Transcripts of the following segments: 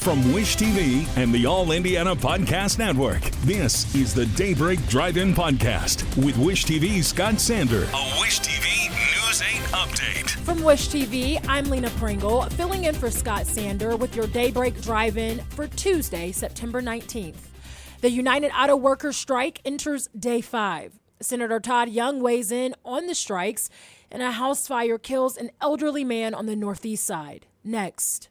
From Wish TV and the All Indiana Podcast Network, this is the Daybreak Drive-In Podcast with Wish TV's Scott Sander. A Wish TV News 8 update. From Wish TV, I'm Lena Pringle, filling in for Scott Sander with your Daybreak Drive-In for Tuesday, September 19th. The United Auto Workers strike enters day 5. Senator Todd Young weighs in on the strikes, and a house fire kills an elderly man on the northeast side. Next.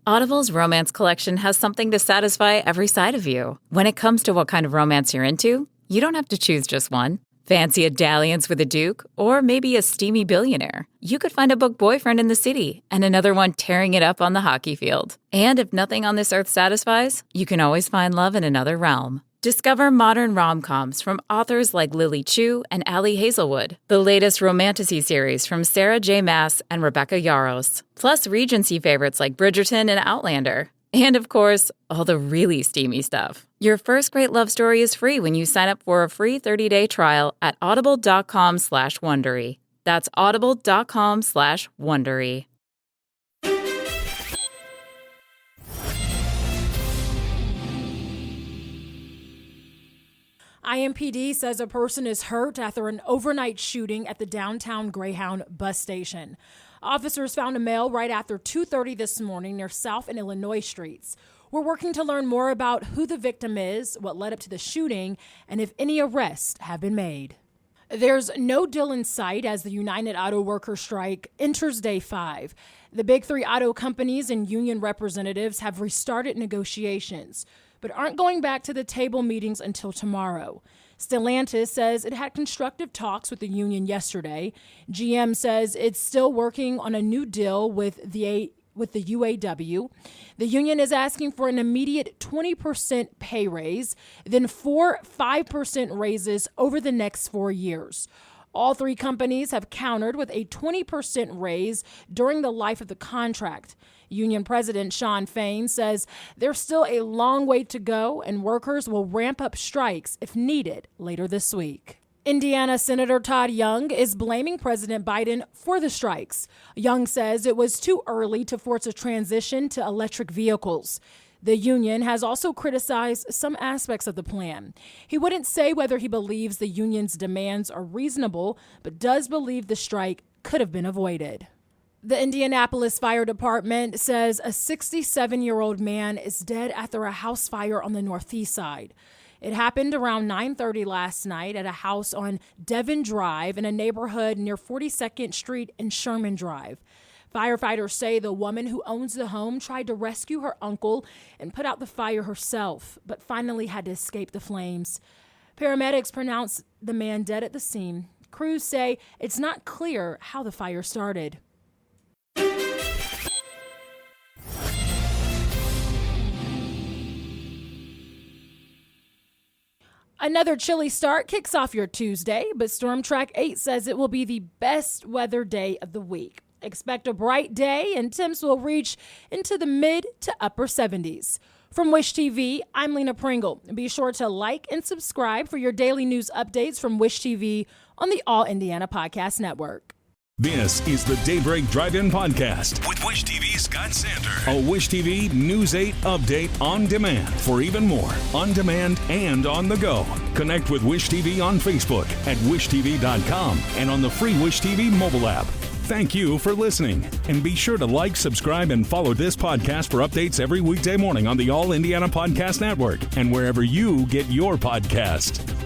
Audible's romance collection has something to satisfy every side of you. When it comes to what kind of romance you're into, you don't have to choose just one. Fancy a dalliance with a duke, or maybe a steamy billionaire. You could find a book boyfriend in the city and another one tearing it up on the hockey field. And if nothing on this earth satisfies, you can always find love in another realm. Discover modern rom-coms from authors like Lily Chu and Ali Hazelwood, the latest romantasy series from Sarah J. Maas and Rebecca Yarros, plus Regency favorites like Bridgerton and Outlander. And of course, all the really steamy stuff. Your first great love story is free when you sign up for a free 30-day trial at audible.com/Wondery. That's audible.com/Wondery. IMPD says a person is hurt after an overnight shooting at the downtown Greyhound bus station. Officers found a male right after 2:30 this morning near South and Illinois streets. We're working to learn more about who the victim is, what led up to the shooting, and if any arrests have been made. There's no deal in sight as the United Auto Workers strike enters day 5. The big 3 auto companies and union representatives have restarted negotiations, but aren't going back to the table meetings until tomorrow. Stellantis says it had constructive talks with the union yesterday. GM says it's still working on a new deal with the UAW. The union is asking for an immediate 20% pay raise, then 4 5% raises over the next 4 years. All 3 companies have countered with a 20% raise during the life of the contract. Union President Shawn Fain says there's still a long way to go and workers will ramp up strikes if needed later this week. Indiana Senator Todd Young is blaming President Biden for the strikes. Young says it was too early to force a transition to electric vehicles. The union has also criticized some aspects of the plan. He wouldn't say whether he believes the union's demands are reasonable, but does believe the strike could have been avoided. The Indianapolis Fire Department says a 67-year-old man is dead after a house fire on the northeast side. It happened around 9:30 last night at a house on Devon Drive in a neighborhood near 42nd Street and Sherman Drive. Firefighters say the woman who owns the home tried to rescue her uncle and put out the fire herself, but finally had to escape the flames. Paramedics pronounced the man dead at the scene. Crews say it's not clear how the fire started. Another chilly start kicks off your Tuesday, but Storm Track 8 says it will be the best weather day of the week. Expect a bright day and temps will reach into the mid to upper 70s. From Wish TV, I'm Lena Pringle. Be sure to like and subscribe for your daily news updates from Wish TV on the All Indiana Podcast Network. This is the Daybreak Drive-In Podcast with Wish TV's Scott Sander. A Wish TV News 8 update on demand for even more on demand and on the go. Connect with Wish TV on Facebook at wishtv.com and on the free Wish TV mobile app. Thank you for listening. And be sure to like, subscribe, and follow this podcast for updates every weekday morning on the All Indiana Podcast Network and wherever you get your podcast.